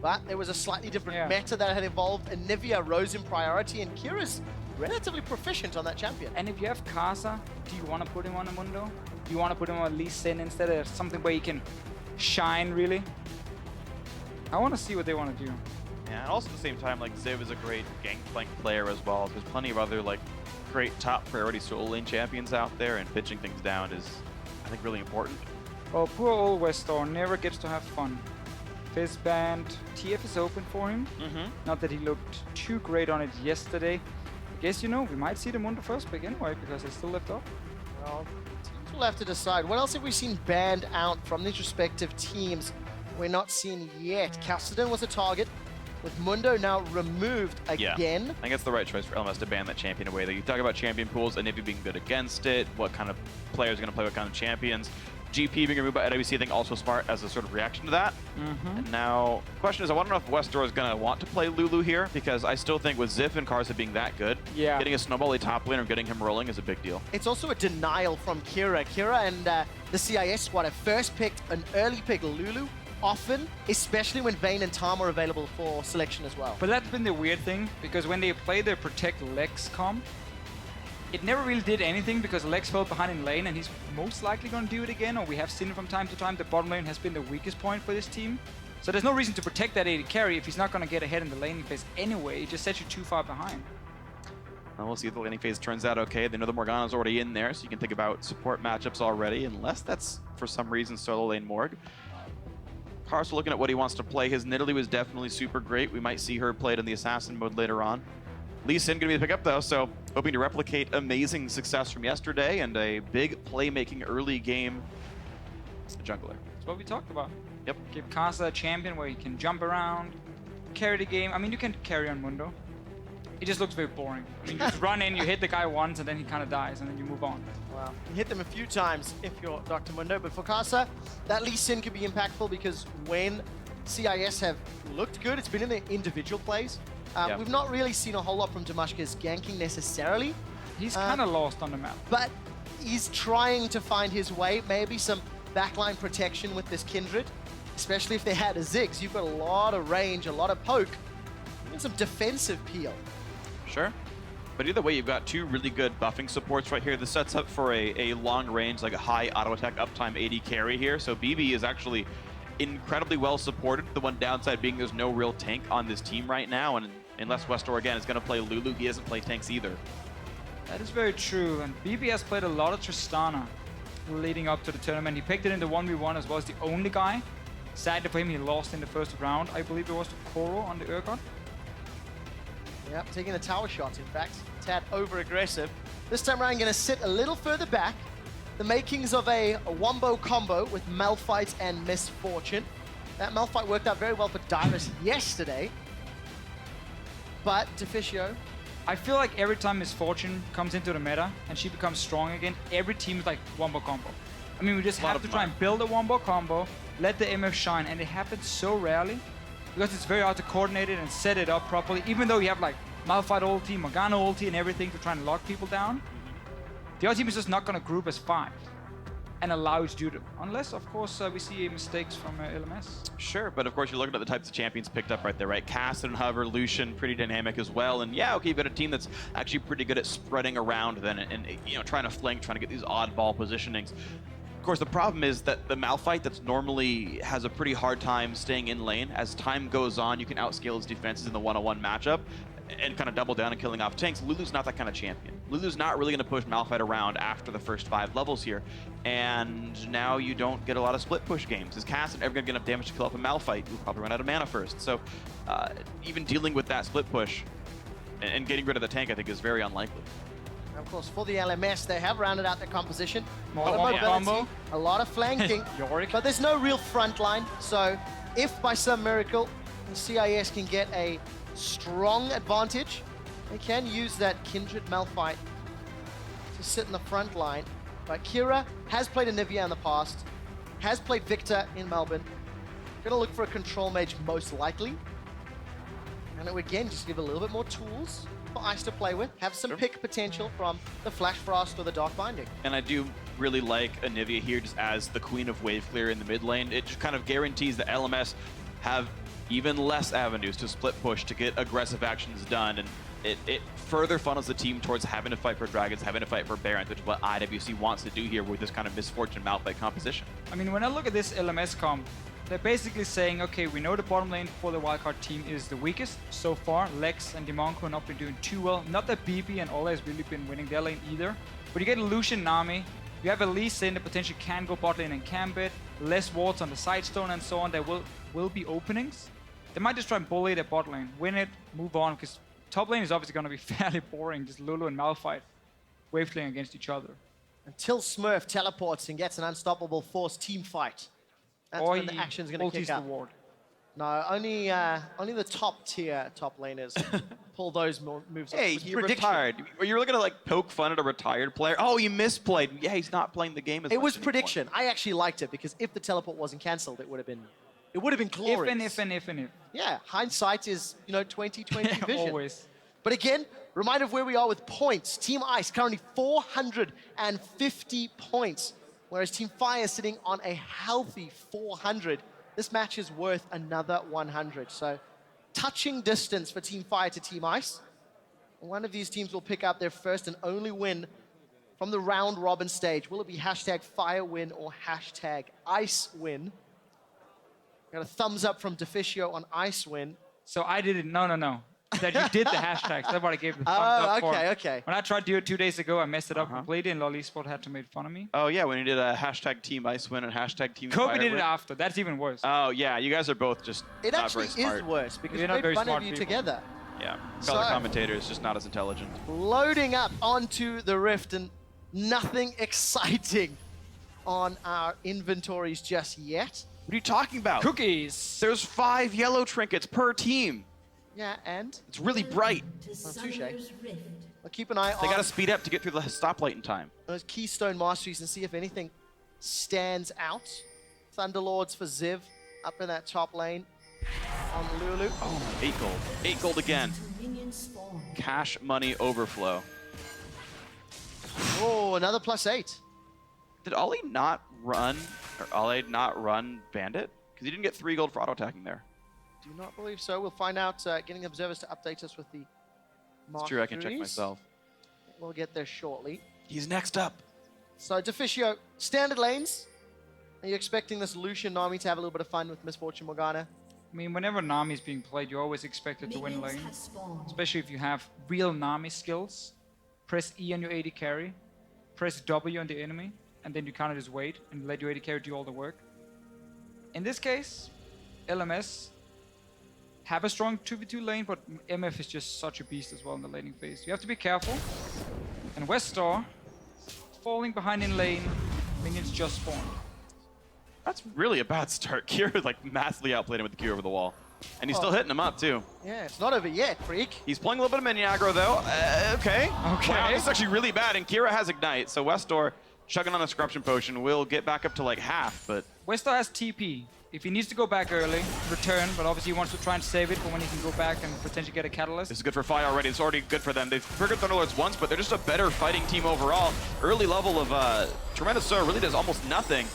But there was a slightly different meta that had evolved, and Nivea rose in priority, and Kira's relatively proficient on that champion. And if you have Casa, do you want to put him on a Mundo? Do you want to put him on Lee Sin instead of something where he can shine, really? I want to see what they want to do. Yeah, and also at the same time, like, Ziv is a great gangplank player as well. There's plenty of other, like, great top priority solo lane champions out there, and pitching things down is, I think, really important. Well, poor old Westor never gets to have fun. Fizz band, TF is open for him. Not that he looked too great on it yesterday. I guess, you know, we might see the Mundo first pick anyway, because they still left off. Well, teams will have to decide. What else have we seen banned out from these respective teams? We're not seeing yet. Cassidy was a target, with Mundo now removed again. I think it's the right choice for LMS to ban that champion away. Like, you talk about champion pools and if you're being good against it, what kind of players are going to play what kind of champions. GP being removed by IWC, I think also smart as a sort of reaction to that. And now, the question is, I want to know if Westor is going to want to play Lulu here, because I still think with Ziv and Karsa being that good, getting a snowbally top lane or getting him rolling is a big deal. It's also a denial from Kira. Kira and the CIS squad have first picked an early pick Lulu, often, especially when Vayne and Tom are available for selection as well. But that's been the weird thing, because when they play their Protect Lex comp, it never really did anything because Lex fell behind in lane, and he's most likely going to do it again, or we have seen it from time to time. The bottom lane has been the weakest point for this team. So there's no reason to protect that AD carry if he's not going to get ahead in the laning phase anyway. It just sets you too far behind. Well, we'll see if the laning phase turns out okay. They know the Morgana's already in there, so you can think about support matchups already, unless that's, for some reason, solo lane Morg. Karsa looking at what he wants to play. His Nidalee was definitely super great. We might see her played in the assassin mode later on. Lee Sin going to be the pickup though, so hoping to replicate amazing success from yesterday and a big playmaking early game jungler. That's what we talked about. Yep. Give Casa a champion where he can jump around, carry the game. I mean, you can carry on Mundo. It just looks very boring. I mean, you just run in, you hit the guy once, and then he kind of dies, and then you move on. Wow. You hit them a few times if you're Dr. Mundo, but for Casa, that Lee Sin could be impactful because when CIS have looked good, it's been in their individual plays. We've not really seen a whole lot from Damashka's ganking necessarily. He's kind of lost on the map. But he's trying to find his way. Maybe some backline protection with this Kindred, especially if they had a Ziggs. You've got a lot of range, a lot of poke, and some defensive peel. Sure. But either way, you've got two really good buffing supports right here. This sets up for a long range, like a high auto attack uptime AD carry here. So BB is actually incredibly well supported. The one downside being there's no real tank on this team right now, and unless Westor again is going to play Lulu, he doesn't play tanks either. That is very true, and BB has played a lot of Tristana leading up to the tournament. He picked it in the 1v1 as well as the only guy. Sadly for him, he lost in the first round. I believe it was to Koro on the Urgot. Yep, taking the tower shots, in fact. Tad over-aggressive. This time around, going to sit a little further back. The makings of a wombo combo with Malphite and Misfortune. That Malphite worked out very well for Dyrus yesterday. But Deficio, I feel like every time Misfortune comes into the meta and she becomes strong again, every team is like wombo combo. I mean, we just have to try and build a wombo combo, let the MF shine, and it happens so rarely because it's very hard to coordinate it and set it up properly. Even though you have like Malphite ulti, Morgana ulti, and everything to try and lock people down, the other team is just not going to group as 5 and allow you to do it. Unless, of course, we see mistakes from LMS. Sure, but of course you're looking at the types of champions picked up right there, right? Cassidy and Hover, Lucian, pretty dynamic as well. And yeah, okay, you've got a team that's actually pretty good at spreading around then and you know, trying to flank, trying to get these oddball positionings. Of course, the problem is that the Malphite that's normally has a pretty hard time staying in lane. As time goes on, you can outscale his defenses in the one-on-one matchup and kind of double down and killing off tanks. Lulu's not that kind of champion. Lulu's not really going to push Malphite around after the first 5 levels here. And now you don't get a lot of split push games. Is Cassidy ever going to get enough damage to kill off a Malphite? You'll probably run out of mana first. So even dealing with that split push and getting rid of the tank, I think, is very unlikely. of course, for the LMS, they have rounded out their composition. More mobility, a lot of flanking, but there's no real front line. So if by some miracle the CIS can get a strong advantage, they can use that Kindred Malphite to sit in the front line. But Kira has played Anivia in the past, has played Victor in Melbourne. Gonna look for a control mage most likely. And it would again just give a little bit more tools for Ice to play with. Have some pick potential from the Flash Frost or the Dark Binding. And I do really like Anivia here just as the queen of wave clear in the mid lane. It just kind of guarantees that LMS have even less avenues to split push, to get aggressive actions done, and it further funnels the team towards having to fight for Dragons, having to fight for Barons, which is what IWC wants to do here with this kind of Misfortune Malphite composition. I mean, when I look at this LMS comp, they're basically saying, okay, we know the bottom lane for the wildcard team is the weakest so far. Lex and Demonko have not been doing too well. Not that BB and Ole has really been winning their lane either. But you get Lucian, Nami. You have Elise in that potentially can go bot lane and Cambit. Less wards on the side stone and so on. There will be openings. They might just try and bully their bot lane, win it, move on, because top lane is obviously going to be fairly boring. Just Lulu and Malphite wave playing against each other. Until Smurf teleports and gets an unstoppable force team fight. That's Or when the action's going to kick up. the ward. No, only the top tier top laners pull those moves. Hey, he retired. You were looking to like poke fun at a retired player. Oh, he misplayed. Yeah, he's not playing the game as much It was anymore. prediction. I actually liked it because if the teleport wasn't cancelled, it would have been glorious. If. Yeah, hindsight is 20/20 vision. Always. But again, reminder of where we are with points. Team Ice currently 450 points, whereas Team Fire is sitting on a healthy 400. This match is worth another 100. So touching distance for Team Fire to Team Ice. One of these teams will pick up their first and only win from the round robin stage. Will it be #FireWin or #IceWin? Got a thumbs up from Deficio on IceWin. So I did it. No. That you did the hashtags. That's what I gave the thumbs up for. Okay. When I tried to do it 2 days ago, I messed it up completely, and LoLeSport had to make fun of me. Oh yeah, when you did a #TeamIceWin and #Team Kobe did it FireWin. after. That's even worse. Oh yeah, you guys are both just It not actually very smart. is worse because You're we not made very fun of smart you people. together. Yeah, So- fellow commentators just not as intelligent. Loading up onto the Rift and nothing exciting on our inventories just yet. What are you talking about? Cookies. There's 5 yellow trinkets per team. Yeah, and It's really bright. touche. I'll keep an eye They on gotta speed up to get through the stoplight in time. those Keystone Masteries and see if anything stands out. Thunderlords for Ziv up in that top lane on Lulu. Oh, 8 gold. 8 gold again. Cash money overflow. Oh, another +8. Did Ollie not run Bandit? Because he didn't get 3 gold for auto attacking there. Do not believe so. We'll find out, getting observers to update us with the It's true, I can check Masteries. myself. We'll get there shortly. He's next up. So, Deficio, standard lanes. Are you expecting this Lucian Nami to have a little bit of fun with Misfortune Morgana? I mean, whenever Nami is being played, you always expect it to win lane. Especially if you have real Nami skills. Press E on your AD carry. Press W on the enemy. And then you kind of just wait and let your AD carry do all the work. In this case, LMS have a strong 2v2 lane, but MF is just such a beast as well in the laning phase. You have to be careful. And Westar falling behind in lane. Minions just spawned. That's really a bad start. Kira like massively outplayed him with the Q over the wall. And he's still hitting him up too. Yeah, it's not over yet, freak. He's playing a little bit of minion aggro though. Okay. Okay. Wow, this is actually really bad. And Kira has Ignite, so Westor chugging on the Corruption Potion will get back up to like half, but Westar has TP. If he needs to go back early, return, but obviously he wants to try and save it for when he can go back and potentially get a catalyst. this is good for Fire already. It's already good for them. They've triggered Thunderlords once, but they're just a better fighting team overall. Early level of Tremendous Soul really does almost nothing.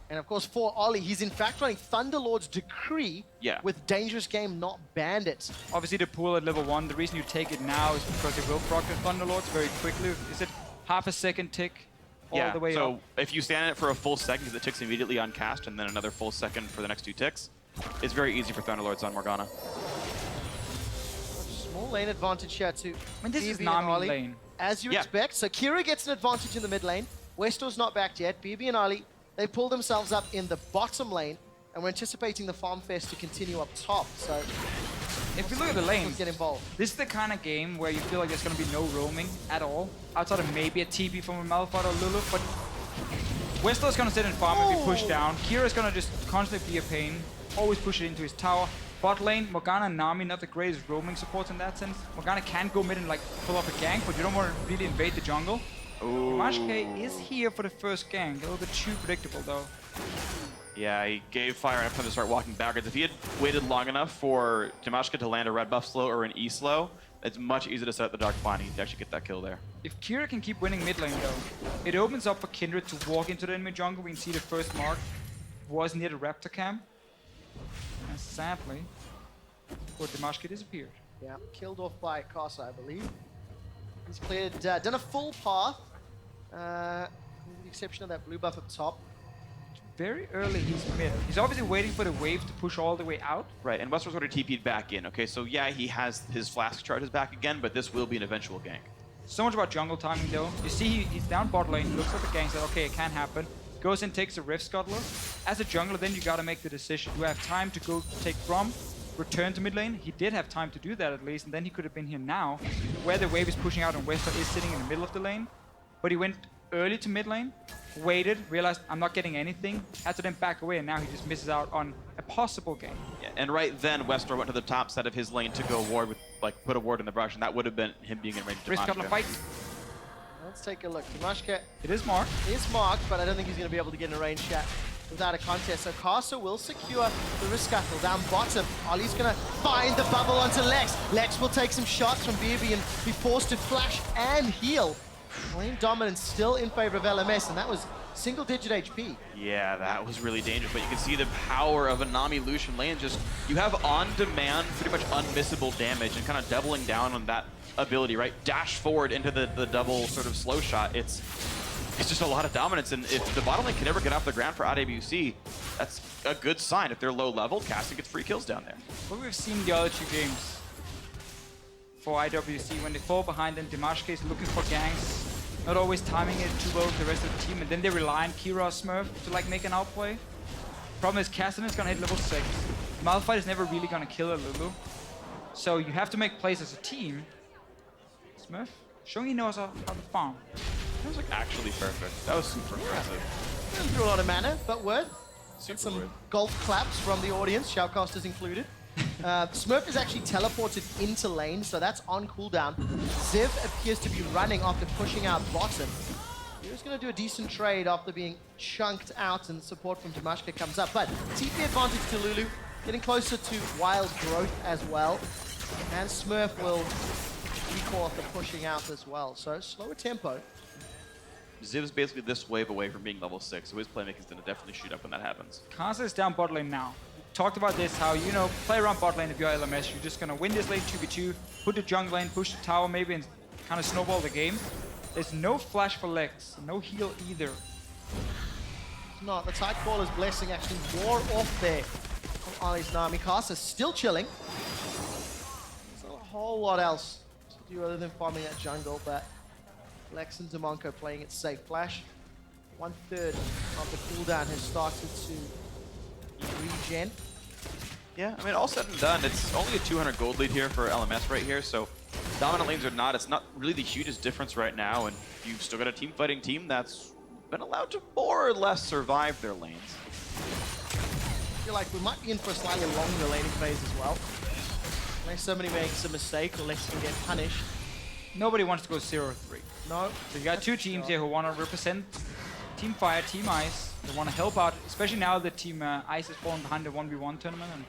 And of course, for Ollie, he's in fact running Thunderlord's Decree with Dangerous Game, not Bandit. Obviously the pool at level 1, the reason you take it now is because it will proc the Thunderlords very quickly. Is it half a second tick all the way so up? if you stand in it for a full second, because it ticks immediately on cast, and then another full second for the next 2 ticks, it's very easy for Thunderlords on Morgana. Small lane advantage here to I mean, this is BB and Nami Ollie, lane. as you expect. So Kira gets an advantage in the mid lane. Westor's not back yet. BB and Ollie, they pull themselves up in the bottom lane, and we're anticipating the farm fest to continue up top. So If you look at the lanes, get involved. this is the kind of game where you feel like there's going to be no roaming at all, outside of maybe a TP from a Malphite or Lulu, but Westor's going to sit and farm and be pushed down. Kira's going to just constantly be a pain, always push it into his tower. Bot lane, Morgana and Nami, not the greatest roaming supports in that sense. Morgana can go mid and like pull up a gank, but you don't want to really invade the jungle. Dimashke is here for the first gank, a little bit too predictable though. Yeah, he gave Fire enough time to start walking backwards. If he had waited long enough for Dimashke to land a red buff slow or an E slow, it's much easier to set up the Dark Binding to actually get that kill there. If Kira can keep winning mid lane though, it opens up for Kindred to walk into the enemy jungle. We can see the first mark was near the Raptor camp. And sadly, poor Dimashka disappeared. Yeah, killed off by Casa, I believe. He's cleared, done a full path, with the exception of that blue buff up top. Very early, he's mid. He's obviously waiting for the wave to push all the way out. Right, and Wester's already TP'd back in. Okay, so yeah, he has his flask charges back again, but this will be an eventual gank. So much about jungle timing though. You see he's down bot lane, looks at the gank, says, okay, it can't happen. Goes and takes a Rift Scuttler. As a jungler, then you gotta make the decision. Do I have time to go take from, return to mid lane? He did have time to do that at least, and then he could have been here now, where the wave is pushing out and Wester is sitting in the middle of the lane. But he went early to mid lane, waited, realized I'm not getting anything, had to then back away, and now he just misses out on a possible game. Yeah, and right then, Wester went to the top side of his lane to go ward with, like, put a ward in the brush, and that would have been him being in range of Rift Scuttler fight. Let's take a look. Dimashka It is marked. is marked, but I don't think he's going to be able to get in a range shot without a contest. So Casa will secure the Rift Scuttle down bottom. Ollie's going to find the bubble onto Lex. Lex will take some shots from BB and be forced to flash and heal. Lane dominance still in favor of LMS, and that was single-digit HP. Yeah, that was really dangerous, but you can see the power of a Nami Lucian lane. Just, you have on-demand, pretty much unmissable damage, and kind of doubling down on that ability, right? Dash forward into the double sort of slow shot. It's just a lot of dominance, and if the bottom lane can never get off the ground for IWC, that's a good sign. If they're low level, Casting gets free kills down there. What we've seen the other two games for IWC, when they fall behind, then Dimashka is looking for ganks, not always timing it too well with the rest of the team, and then they rely on Kira or Smurf to like make an outplay. Problem is, Cassidy is gonna hit level 6. Malphite is never really gonna kill a Lulu, so you have to make plays as a team. Smurf showing he knows how to farm. That was like actually perfect. That was super impressive. Didn't through a lot of mana, but worth. Super Some worth. golf claps from the audience, shoutcasters included. Smurf is actually teleported into lane, so that's on cooldown. Ziv appears to be running after pushing out bottom. He was going to do a decent trade after being chunked out, and support from Dimashka comes up. But TP advantage to Lulu, getting closer to wild growth as well. And Smurf will recall after pushing out as well, so slower tempo. Ziv's basically this wave away from being level 6, so his playmaking is going to definitely shoot up when that happens. Kaza is down bot lane now. Talked about this, how, you know, play around bot lane if you're LMS. You're just gonna win this lane 2v2, put the jungle lane, push the tower maybe, and kind of snowball the game. There's no flash for Lex, no heal either. Not the tight baller's blessing actually wore off there on Ollie's Nami. Casa still chilling. There's not a whole lot else to do other than farming that jungle, but Lex and Demonco playing it safe. Flash, 1/3 of the cooldown has started to regen. Yeah, I mean, all said and done, it's only a 200 gold lead here for LMS right here, so dominant lanes or not, it's not really the hugest difference right now, and you've still got a team fighting team that's been allowed to more or less survive their lanes. I feel like we might be in for a slightly longer laning phase as well. Unless somebody makes a mistake or Lex can get punished. Nobody wants to go 0-3. No. So you got two teams here who want to represent Team Fire, Team Ice. They want to help out, especially now that Team Ice is falling behind the 1v1 tournament. And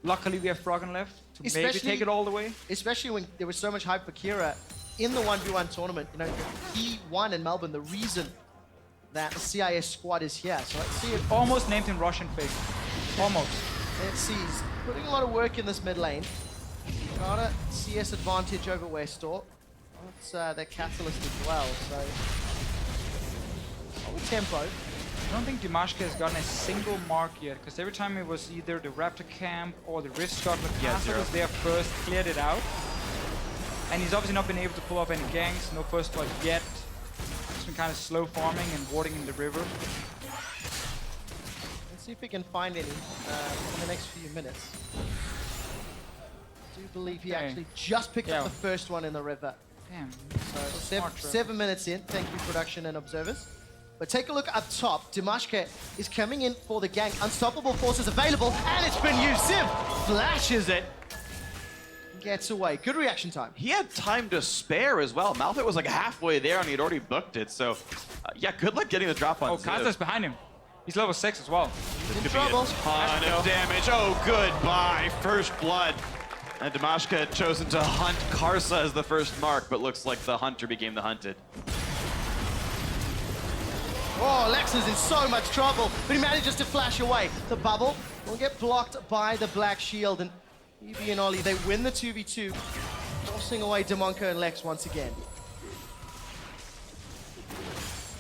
luckily we have Froggen left to maybe take it all the way. Especially when there was so much hype for Kira in the 1v1 tournament. You know, he won in Melbourne, the reason that the CIS squad is here. So let's see if... Almost named him Russian Fig. Almost. Let's see, he's putting a lot of work in this mid lane. Got a CS advantage over Westor. That's their catalyst as well, so... Solid tempo. I don't think Dimashka has gotten a single mark yet, because every time it was either the Raptor Camp or the Rift Scuttler, Castle was there first, cleared it out. And he's obviously not been able to pull off any ganks, no first blood yet. Just been kind of slow farming and warding in the river. Let's see if we can find any in the next few minutes. I do believe he actually just picked up the first one in the river. Damn. So 7 minutes in. Thank you, production and observers. But take a look up top. Dimashka is coming in for the gank. Unstoppable forces available, and it's been used. Ziv flashes it. Gets away. Good reaction time. He had time to spare as well. Malphite was like halfway there and he'd already booked it, so yeah, good luck getting the drop on Ziv. Kaza's behind him. He's level 6 as well. This could trouble. be a ton of damage. Oh, goodbye. First blood. And Dimashka had chosen to hunt Karsa as the first mark, but looks like the hunter became the hunted. Oh, Lex is in so much trouble, but he manages to flash away. The bubble will get blocked by the Black Shield, and EB and Ollie, they win the 2v2, forcing away Demonko and Lex once again.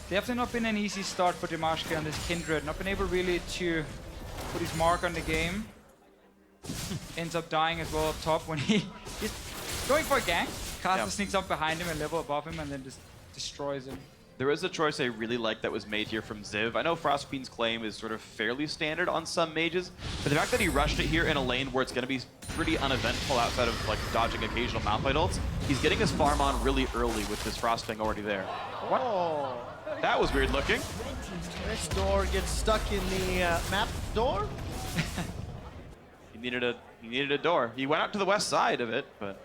Definitely not been an easy start for Dimashka on this Kindred. Not been able really to put his mark on the game. Ends up dying as well up top when he's going for a gank. Caster sneaks up behind him and level above him and then just destroys him. There is a choice I really like that was made here from Ziv. I know Frostqueen's claim is sort of fairly standard on some mages, but the fact that he rushed it here in a lane where it's going to be pretty uneventful outside of like dodging occasional Malphite ults, he's getting his farm on really early with this Frostwing already there. What? Oh. That was weird looking. This door gets stuck in the map door. He needed a door. He went out to the west side of it, but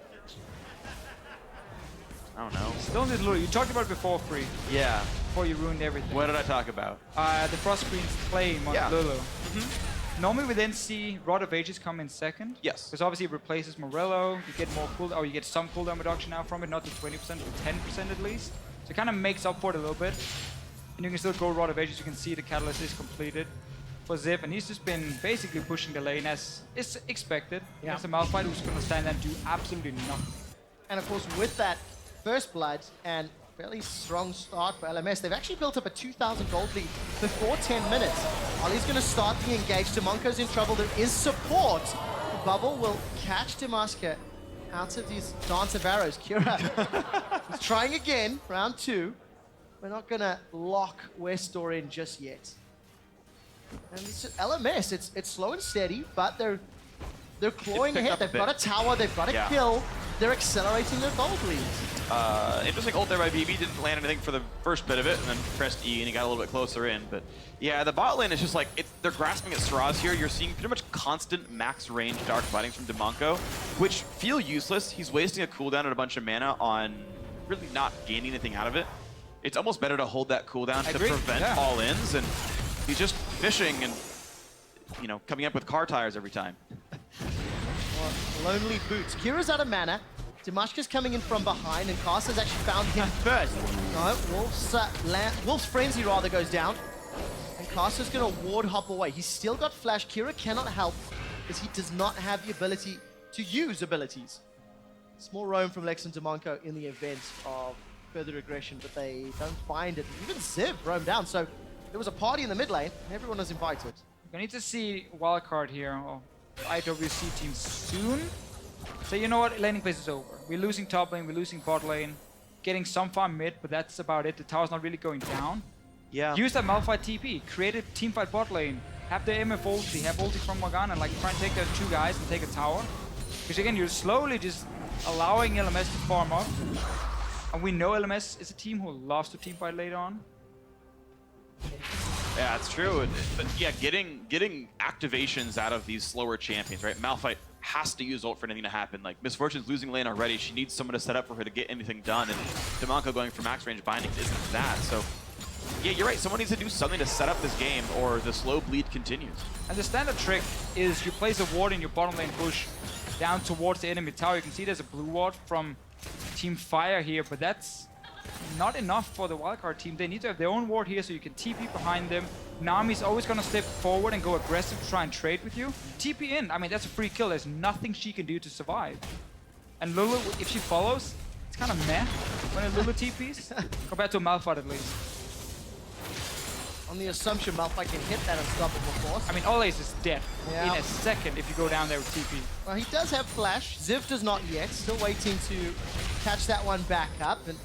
I don't know. Still in this Lulu. You talked about it before, Free. Yeah. Before you ruined everything. What did I talk about? The Frostqueen's claim on Lulu. Normally we then see Rod of Ages come in second. Yes. Because obviously it replaces Morello. You get more cooldown, or you get some cooldown reduction now from it, not to 20%, but 10% at least. So it kind of makes up for it a little bit. And you can still go Rod of Ages. You can see the catalyst is completed for Ziv, and he's just been basically pushing the lane as is expected. Yeah. Against a Malphite who's going to stand there and do absolutely nothing. And of course, with that first blood and fairly strong start for LMS, they've actually built up a 2,000 gold lead before 10 minutes. Ollie's going to start the engage. Demonko's in trouble. There is support. The bubble will catch Dimashka out of these dance of arrows. Kira is trying again, round 2. We're not going to lock West door in just yet. And it's just LMS, it's slow and steady, but they're clawing ahead. They've got a tower, they've got a kill. They're accelerating their gold leads. Interesting ult there by BB. Didn't land anything for the first bit of it, and then pressed E and he got a little bit closer in. But yeah, the bot lane is just like, they're grasping at straws here. You're seeing pretty much constant max range dark fightings from Demonko, which feel useless. He's wasting a cooldown and a bunch of mana on really not gaining anything out of it. It's almost better to hold that cooldown to prevent all-ins, and he's just fishing and, you know, coming up with car tires every time. Lonely boots. Kira's out of mana. Dimashka's coming in from behind, and Caster's actually found him first. No, Wolf's Frenzy rather goes down, and Caster's going to ward hop away. He's still got flash. Kira cannot help because he does not have the ability to use abilities. Small roam from Lex and Demonko in the event of further aggression, but they don't find it. Even Ziv roamed down, so there was a party in the mid lane, and everyone was invited. We need to see wildcard here, or IWC team soon. So you know what, laning phase is over. We're losing top lane, we're losing bot lane, getting some farm mid, but that's about it. The tower's not really going down. Yeah. Use that Malphite TP, create a teamfight bot lane, have the MF ulti, have ulti from Morgana, and like try and take those 2 guys and take a tower. Because again, you're slowly just allowing LMS to farm up. And we know LMS is a team who loves to teamfight later on. Yeah, it's true. But yeah, getting activations out of these slower champions, right? Malphite has to use ult for anything to happen. Like, Misfortune's losing lane already. She needs someone to set up for her to get anything done. And Demonko going for max range binding isn't that. So, yeah, you're right. Someone needs to do something to set up this game, or the slow bleed continues. And the standard trick is you place a ward in your bottom lane push down towards the enemy tower. You can see there's a blue ward from Team Fire here, but that's not enough for the wildcard team. They need to have their own ward here so you can TP behind them. Nami's always going to step forward and go aggressive to try and trade with you. TP in. I mean, that's a free kill. There's nothing she can do to survive. And Lulu, if she follows, it's kind of meh when a Lulu TPs, compared to a Malphite at least. On the assumption Malphite can hit that unstoppable force. I mean, Olaze is dead in a second if you go down there with TP. Well, he does have flash. Ziv does not yet. Still waiting to catch that one back up. And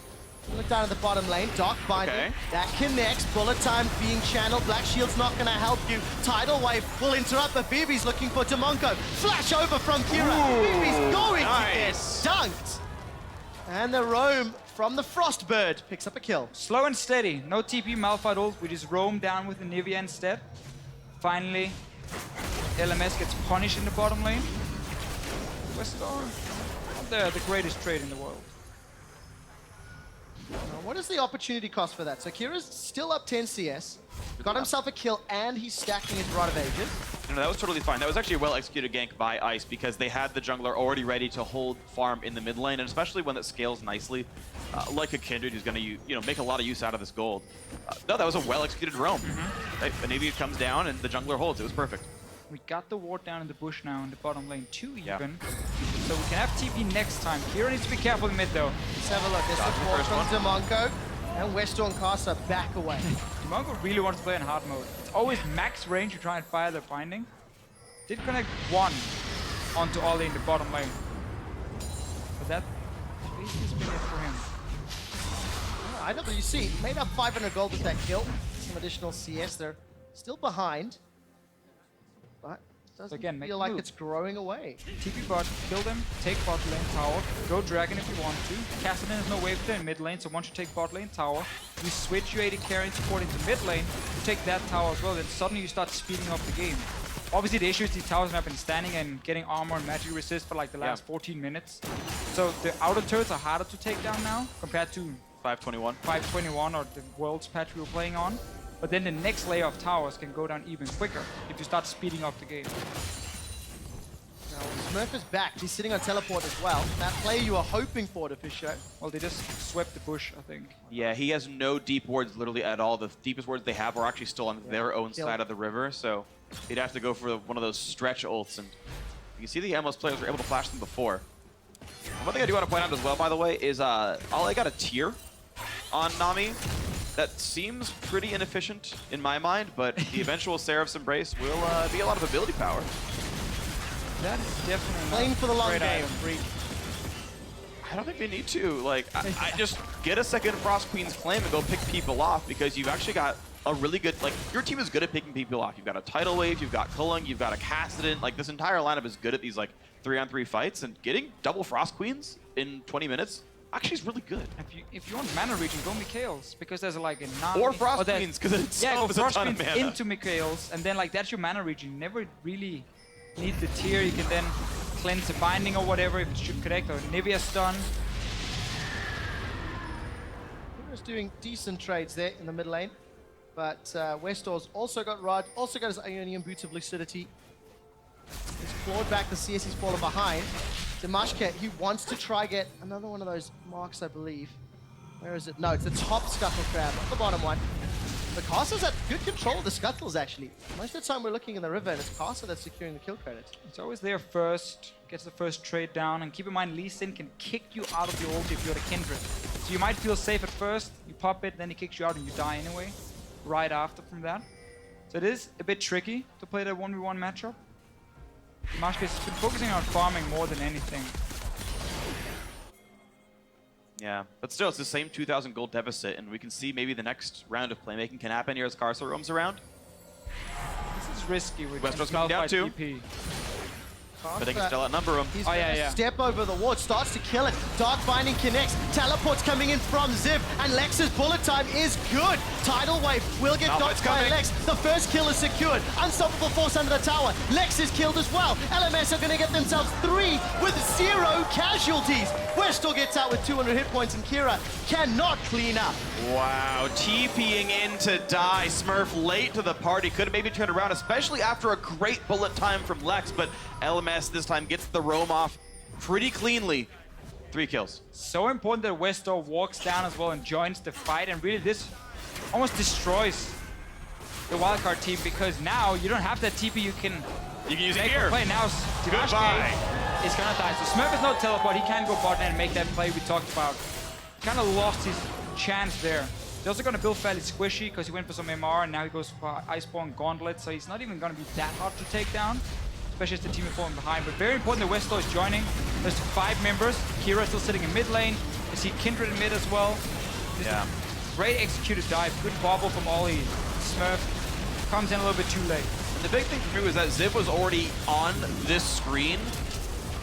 look down at the bottom lane. Dark binding. Okay. That connects. Bullet time being channeled. Black Shield's not going to help you. Tidal Wave will interrupt, but BB's looking for Demonko. Flash over from Kira. BB's going to get dunked. And the roam from the Frostbird picks up a kill. Slow and steady. No TP Malphite ult. We just roam down with the Nivea instead. Finally, LMS gets punished in the bottom lane. Westar, not the greatest trade in the world. Now, what is the opportunity cost for that? So Kira's still up 10 CS, got himself a kill, and he's stacking his Rod of Ages. No, that was totally fine. That was actually a well-executed gank by Ice because they had the jungler already ready to hold farm in the mid lane, and especially when it scales nicely, like a Kindred who's going to make a lot of use out of this gold. No, that was a well-executed roam. Right? The Navy comes down and the jungler holds. It was perfect. We got the ward down in the bush now in the bottom lane, 2 even. So we can have TP next time. Kira needs to be careful in mid though. Let's have a look. This is more from Demonko. And Westo and Casa back away. Demonko really wants to play in hard mode. It's always max range to try and fire their binding. Did connect 1 onto Ollie in the bottom lane. But that basically has been it for him. IWC made up 500 gold with that kill. Some additional CS. They're still behind. But doesn't feel like it's growing away. TP bot, kill them, take bot lane tower, go dragon if you want to. Cassidy has no wave there in mid lane, so once you take bot lane tower, you switch your AD carry support into mid lane, you take that tower as well, then suddenly you start speeding up the game. Obviously the issue is these towers have been standing and getting armor and magic resist for like the last 14 minutes. So the outer turrets are harder to take down now compared to 521 or the Worlds patch we were playing on. But then the next layer of towers can go down even quicker if you start speeding up the game. Now, Smurf is back. He's sitting on teleport as well. That play you were hoping for to Fisher. Well, they just swept the bush, I think. Yeah, he has no deep wards literally at all. The deepest wards they have are actually still on their own side of the river, so he'd have to go for one of those stretch ults. And you can see the MLS players were able to flash them before. One thing I do want to point out as well, by the way, is Ollie got a tier on Nami. That seems pretty inefficient in my mind, but the eventual Seraph's Embrace will be a lot of ability power. That is definitely playing for the long game. I don't think they need to. Like, I just get a second Frost Queen's Claim and go pick people off, because you've actually got a really good, like, your team is good at picking people off. You've got a Tidal Wave, you've got Kulling, you've got a Cassidy. Like, this entire lineup is good at these, like, 3-on-3 fights, and getting double Frost Queens in 20 minutes actually is really good. If you want mana region, go Mikhail's, because there's like a Nami. Or Frost Queens, because it's go a Frost ton of Queens mana. into Mikhail's, and then like that's your mana region. You never really need the tier. You can then cleanse a binding or whatever if it should connect, or Nivea stun. He's doing decent trades there in the mid lane, but Westor's also got Rod, also got his Ionian Boots of Lucidity. He's clawed back the CS he's fallen behind. Dimashka, he wants to try get another one of those marks, I believe. Where is it? No, it's the top Scuttle Crab, not the bottom one. The Caster's at good control of the Scuttles, actually. Most of the time we're looking in the river, and it's Caster that's securing the kill credits. It's always there first, gets the first trade down, and keep in mind Lee Sin can kick you out of your ult if you're the Kindred. So you might feel safe at first, you pop it, then he kicks you out and you die anyway, right after from that. So it is a bit tricky to play the 1v1 matchup. Dimashka has been focusing on farming more than anything. Yeah, but still, it's the same 2,000 gold deficit, and we can see maybe the next round of playmaking can happen here as Carso roams around. This is risky with Westeros coming down too. TP. But they can still outnumber him. He's gonna step over the ward, starts to kill it. Dark Binding connects. Teleport's coming in from Ziv, and Lex's bullet time is good. Tidal Wave will get dodged by Lex. The first kill is secured. Unstoppable Force under the tower. Lex is killed as well. LMS are gonna get themselves 3 with 0 casualties. Westor gets out with 200 hit points, and Kira cannot clean up. Wow, TPing in to die. Smurf late to the party. Could have maybe turned around, especially after a great bullet time from Lex, but LMS this time gets the roam off pretty cleanly. 3 kills. So important that Westor walks down as well and joins the fight, and really this almost destroys the wildcard team, because now you don't have that TP you can use it here. Play. Now Goodbye. is gonna die. So Smurf is no teleport, he can go bot lane and make that play we talked about. Kind of lost his chance there. He's also gonna build fairly squishy because he went for some MR and now he goes for Iceborne Gauntlet, so he's not even gonna be that hard to take down, especially as the team is falling behind. But very important that Westor is joining. There's 5 members. Kira still sitting in mid lane. You see Kindred in mid as well. Yeah. Great executed dive. Good bobble from Ollie. Smurf comes in a little bit too late. And the big thing for me was that Ziv was already on this screen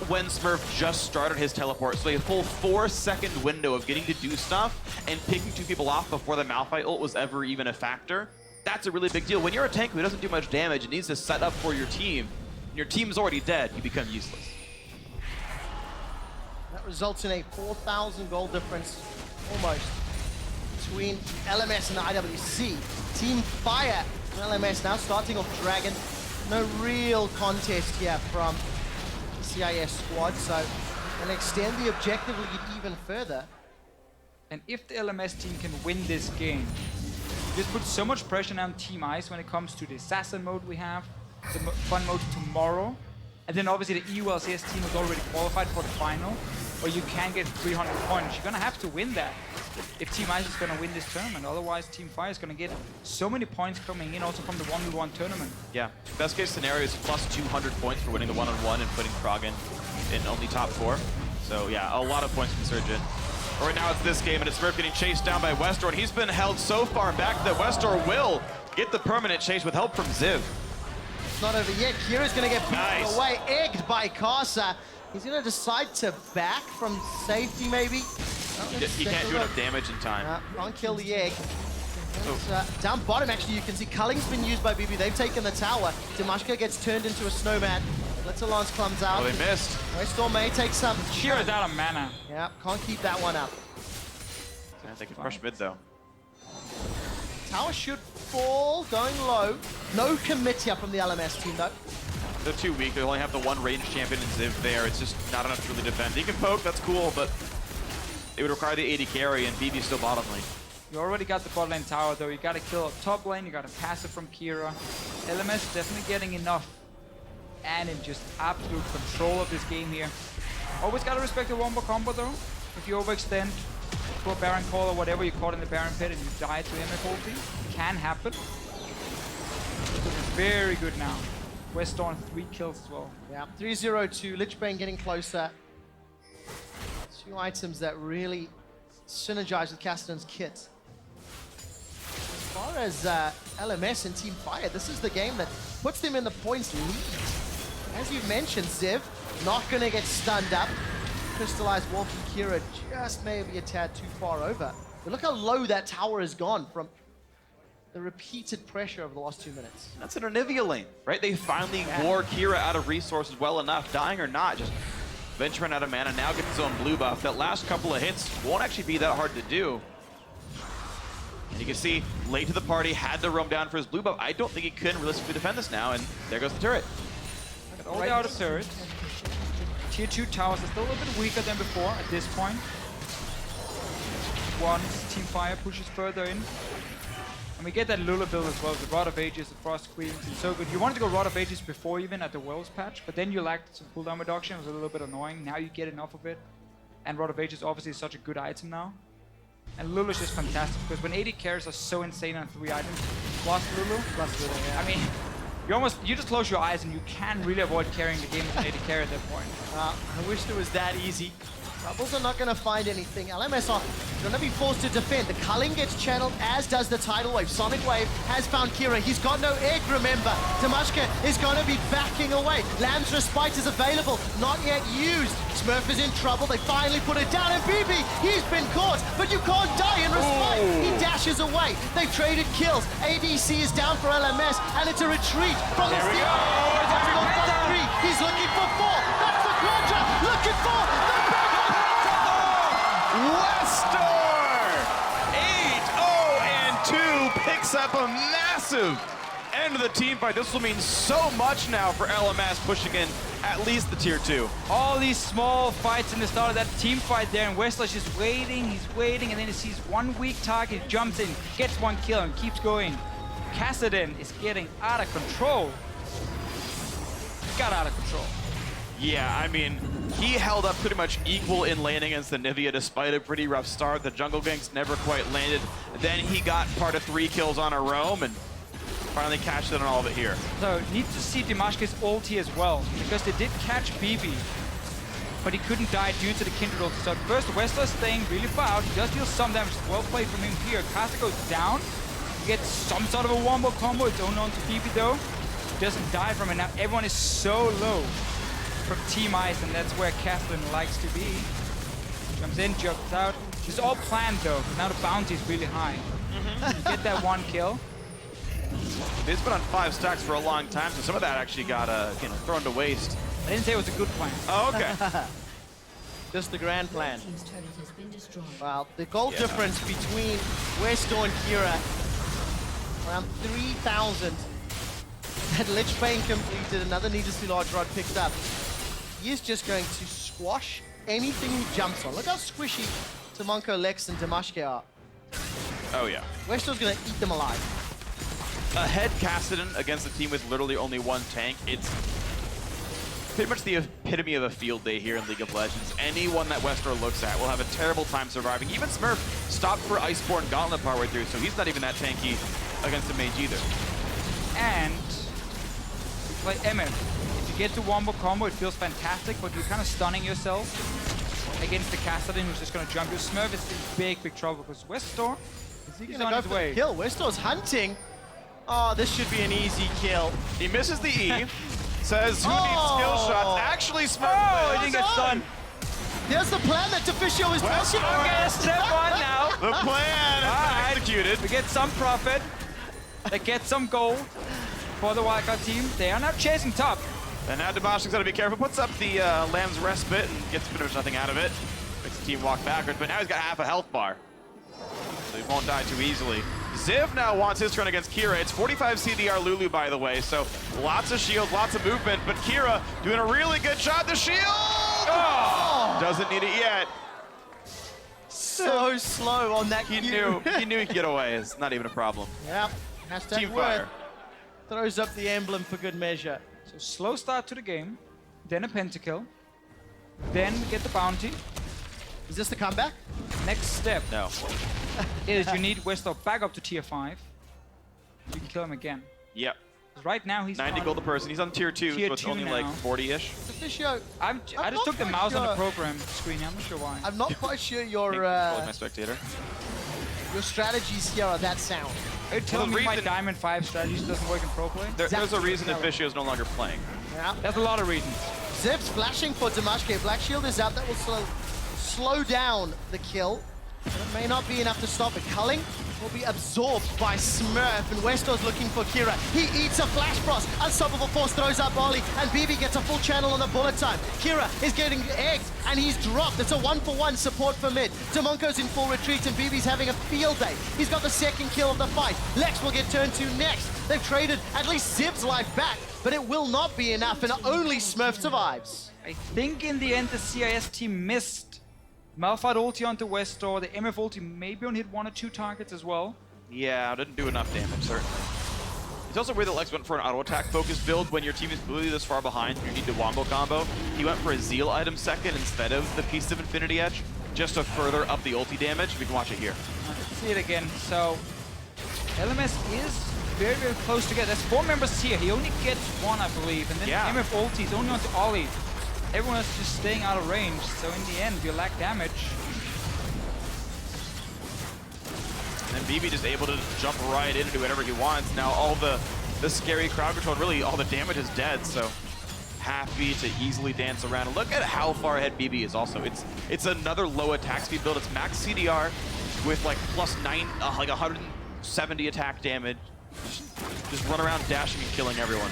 when Smurf just started his teleport. So a full 4-second window of getting to do stuff and picking 2 people off before the Malphite ult was ever even a factor. That's a really big deal. When you're a tank who doesn't do much damage and needs to set up for your team, and your team's already dead, you become useless. That results in a 4,000 gold difference, almost, between LMS and IWC. Team Fire and LMS now starting off Dragon. No real contest here from the CIS squad, so and extend the objective lead even further. And if the LMS team can win this game, this puts so much pressure on Team Ice when it comes to the assassin mode we have. the fun mode tomorrow. And then obviously the EULCS team is already qualified for the final, where you can get 300 points. You're gonna have to win that if Team Ice is gonna win this tournament. Otherwise, Team Fire is gonna get so many points coming in also from the 1v1 tournament. Yeah, best case scenario is plus 200 points for winning the one-on-one and putting Krog in only top 4. So yeah, a lot of points from Surgeon. Right now it's this game, and it's Smurf getting chased down by Westor, and he's been held so far back that Westor will get the permanent chase with help from Ziv. Not over yet. Kira's gonna get beaten away, egged by Casa. He's gonna decide to back from safety, maybe. He can't do enough damage in time. Can't kill the egg. Down bottom, actually, you can see Culling's been used by BB. They've taken the tower. Dimashka gets turned into a snowman. Let's Lance comes out. Oh, they missed. Westor may take some. Kira's out of mana. Yeah, can't keep that one up. They can push mid, though. Tower should fall, going low. No commit here from the LMS team, though. They're too weak. They only have the one range champion in Ziv there. It's just not enough to really defend. He can poke, that's cool, but it would require the AD carry, and BB's still bottom lane. You already got the bot lane tower, though. You gotta kill top lane, you gotta pass it from Kira. LMS definitely getting enough, and in just absolute control of this game here. Always gotta respect the wombo combo, though. If you overextend for a Baron Call or whatever you caught in the Baron Pit and you die to MF ulti, can happen. Looking very good now. Westor on 3 kills as well. Yeah, 3-0-2. Lichbane getting closer. 2 items that really synergize with Castellan's kit. As far as LMS and Team Fire, this is the game that puts them in the points lead. As you mentioned, Ziv, not going to get stunned up. Crystallized Wolf and Kira just maybe a tad too far over. But look how low that tower has gone from the repeated pressure over the last 2 minutes. That's an Anivia lane, right? They finally wore Kira out of resources well enough, dying or not, just venturing out of mana, now gets his own blue buff. That last couple of hits won't actually be that hard to do. And you can see, late to the party, had to roam down for his blue buff. I don't think he can realistically defend this now, and there goes the turret. All the out of turrets. Tier 2 towers are still a little bit weaker than before at this point. Once Team Fire pushes further in. And we get that Lula build as well, the Rod of Ages, the Frost Queens, it's so good. You wanted to go Rod of Ages before even at the Worlds patch, but then you lacked some cooldown reduction, it was a little bit annoying. Now you get enough of it. And Rod of Ages obviously is such a good item now. And Lulu's just fantastic, because when 80 carries are so insane on 3 items, plus Lulu, yeah. I mean, you just close your eyes and you can't really avoid carrying the game with an 80 carry at that point. I wish it was that easy. Rebels are not going to find anything. LMS are going to be forced to defend. The Culling gets channeled, as does the Tidal Wave. Sonic Wave has found Kira. He's got no egg, remember. Dimashka is going to be backing away. Lamb's Respite is available, not yet used. Smurf is in trouble. They finally put it down. And BB, he's been caught, but you can't die in Respite. He dashes away. They've traded kills. ADC is down for LMS, and it's a retreat from the Steel. He's looking for 4. That's the Quadra. Looking for the Westor! 8-0-2 picks up a massive end of the team fight. This will mean so much now for LMS pushing in at least the tier 2. All these small fights in the start of that team fight there, and Westor's just waiting, he's waiting, and then he sees one weak target, jumps in, gets 1 kill, and keeps going. Kassadin is getting out of control. Got out of control. Yeah, I mean, he held up pretty much equal in lane against the Nivea despite a pretty rough start. The jungle ganks never quite landed. Then he got part of 3 kills on a roam and finally cashed in on all of it here. So, need to see Dimashka's ulti as well, because they did catch BB, but he couldn't die due to the Kindred ulti. So first, Westor staying really far out. He does deal some damage. Well played from him here. Kasta goes down. He gets some sort of a wombo combo. It's owned on to BB though. He doesn't die from it. Now everyone is so low from Team Ice, and that's where Catherine likes to be. Comes in, jumps out. It's all planned though, because now the bounty is really high. You get that 1 kill. It's been on 5 stacks for a long time, so some of that actually got thrown to waste. I didn't say it was a good plan. Oh, okay. Just the grand plan. Well, the gold difference between Westor and Kira, around 3,000. That Lichbane completed, another needlessly large rod picked up. He is just going to squash anything he jumps on. Look how squishy Tamanko, Lex, and Dimashka are. Oh, yeah. Westor's going to eat them alive. ahead Kassadin against a team with literally only one tank, it's pretty much the epitome of a field day here in League of Legends. Anyone that Westor looks at will have a terrible time surviving. Even Smurf stopped for Iceborne Gauntlet partway through, so he's not even that tanky against the mage either. And like MF, if you get to wombo combo, it feels fantastic, but you're kind of stunning yourself against the Kassadin who's just going to jump. Your Smurf is in big trouble because Westor is on his way. Kill. Westor's hunting. Oh, this should be an easy kill. He misses the E. Says, who needs skill shots? Actually, Smurf He didn't get stunned. Here's the plan that Deficio was talking about. Okay, step one now. The plan is executed. We get some profit. They get some gold for the wildcard team. They are now chasing top. And now Dimashq's got to be careful. Puts up the Lamb's Respite and gets pretty much nothing out of it. Makes the team walk backwards, but now he's got half a health bar. So he won't die too easily. Ziv now wants his turn against Kira. It's 45 CDR Lulu, by the way, so lots of shield, lots of movement, but Kira doing a really good shot. The shield! Oh! Doesn't need it yet. So slow on that. He knew he could get away. It's not even a problem. Yep. Hashtag Team Worth fire. throws up the emblem for good measure. So slow start to the game, then a pentakill, then get the bounty. Is this the comeback? Next step No. is you need Westor back up to tier 5. You can kill him again. Yep. Right now he's 90 on gold a person. He's on tier 2, Tier so it's 2 only now. like 40-ish. Deficio, I I'm just took the not mouse quite on the sure. program screen. I'm not sure why. I'm not quite sure your Controlling my spectator. strategies here are that sound. Are you telling the me my reason- Diamond 5 strategies doesn't work in pro play? There's a reason Deficio is no longer playing. Yeah. There's a lot of reasons. Zip's flashing for Dimashq. Black Shield is out. That will slow down the kill. But it may not be enough to stop it. Culling will be absorbed by Smurf, and Westor's looking for Kira. He eats a Flash Frost. Unstoppable Force throws up Ollie, and BB gets a full channel on the bullet time. Kira is getting egged, and he's dropped. It's a 1-for-1 support for mid. Demonco's in full retreat, and BB's having a field day. He's got the second kill of the fight. Lex will get turned to next. They've traded at least Ziv's life back, but it will not be enough, and only Smurf survives. I think in the end the CIS team missed Malphite ulti onto Westor. The MF ulti maybe only hit 1 or 2 targets as well. Yeah, didn't do enough damage, certainly. It's also weird that Lex went for an auto-attack focused build when your team is really this far behind and you need to wombo combo. He went for a Zeal item second instead of the Piece of Infinity Edge, just to further up the ulti damage. We can watch it here. Let's see it again. So LMS is very, very close together. There's 4 members here. He only gets 1, I believe. And then Yeah. MF ulti is only onto Ollie. Everyone is just staying out of range. So in the end, you lack damage. And BB just able to jump right in and do whatever he wants. Now all the scary crowd control, really all the damage is dead, so happy to easily dance around. And look at how far ahead BB is also. It's another low attack speed build. It's max CDR with like +9, like 170 attack damage. Just run around dashing and killing everyone.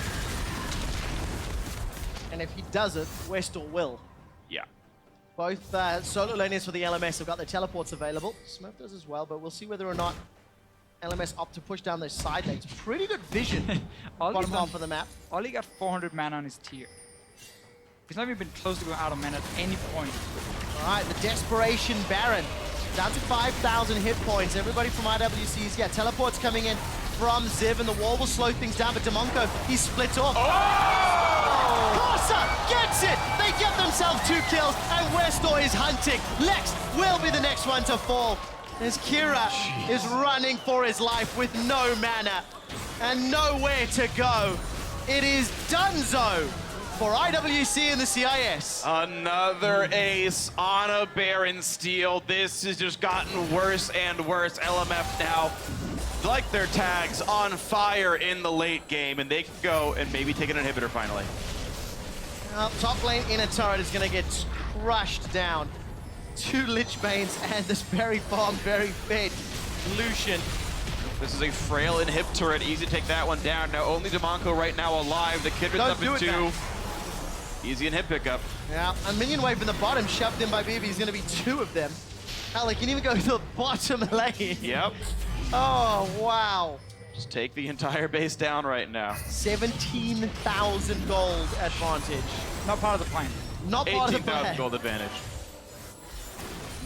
And if he does it, Westor will. Yeah. Both solo laners for the LMS have got their teleports available. Smurf does as well, but we'll see whether or not LMS opt to push down those side lanes. Pretty good vision. Bottom half of the map. Ollie got 400 mana on his tier. He's not even been close to going out of mana at any point. All right, the Desperation Baron. Down to 5,000 hit points. Everybody from IWC's, yeah, teleports coming in from Ziv, and the wall will slow things down, but Demonco, he's split off. Corsa gets it! They get themselves 2 kills, and Westor is hunting. Lex will be the next one to fall, as Kira is running for his life with no mana and nowhere to go. It is Dunzo for IWC and the CIS. Another ace on a Baron steal. This has just gotten worse and worse. LMF now, like their tags, on fire in the late game, and they can go and maybe take an inhibitor finally. Top lane inner turret is going to get crushed down. 2 Lich Banes and this very farm, very fed Lucian. This is a frail inhib turret. Easy to take that one down. Now only Demonco right now alive. The Kindred's up in 2. Easy inhib pickup. Yeah, a minion wave in the bottom shoved in by BB is going to be 2 of them. Hell, they can even go to the bottom lane. Yep. Oh, wow. Just take the entire base down right now. 17,000 gold advantage. Not part of the plan. Not part of the 18,000 plan. gold advantage.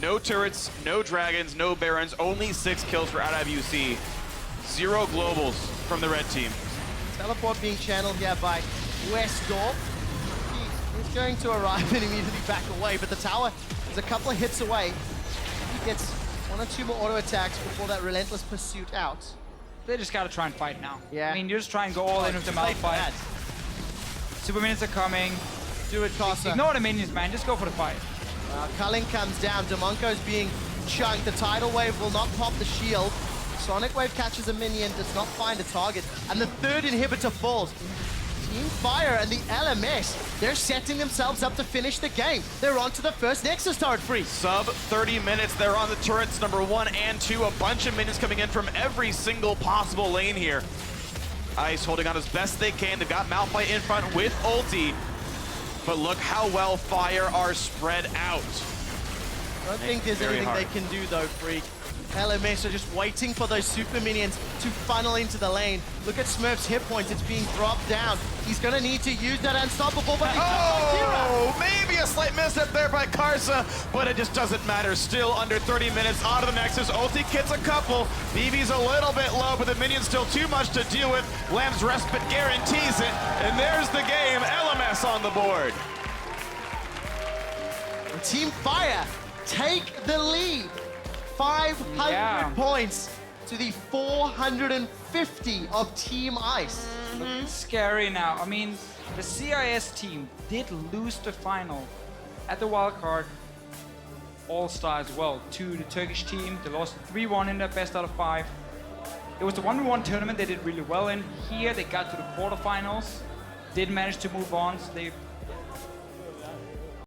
No turrets, no dragons, no barons, only 6 kills for IWC. 0 globals from the red team. Teleport being channeled here by Westdorf. He's going to arrive and immediately back away, but the tower is a couple of hits away. He gets 1 or 2 more auto attacks before that relentless pursuit out. They just gotta try and fight now. Yeah. I mean, you just try and go all in with the Malphite. Super minions are coming. Do it, Casa. Ignore the minions, man. Just go for the fight. Culling comes down. Demonco's being chunked. The tidal wave will not pop the shield. Sonic Wave catches a minion, does not find a target. And the third inhibitor falls. Team Fire and the LMS, they're setting themselves up to finish the game. They're on to the first Nexus turret freeze. Sub 30 minutes, they're on the turrets number 1 and 2. A bunch of minions coming in from every single possible lane here. Ice holding on as best they can. They've got Malphite in front with ulti. But look how well Fire are spread out. I don't think there's anything they can do though, Freak. LMS are just waiting for those super minions to funnel into the lane. Look at Smurf's hit points, it's being dropped down. He's gonna need to use that unstoppable, but maybe a slight misstep there by Karsa, but it just doesn't matter. Still under 30 minutes onto the Nexus. Ulti gets a couple. BB's a little bit low, but the minion's still too much to deal with. Lamb's respite guarantees it, and there's the game. LMS on the board. Team Fire take the lead. 500 points to the 450 of Team Ice. Looking scary now. I mean, the CIS team did lose the final at the wildcard All-Star as well to the Turkish team. They lost 3-1 in their best out of 5. It was the 1v1 tournament they did really well in. Here they got to the quarterfinals, did manage to move on, so they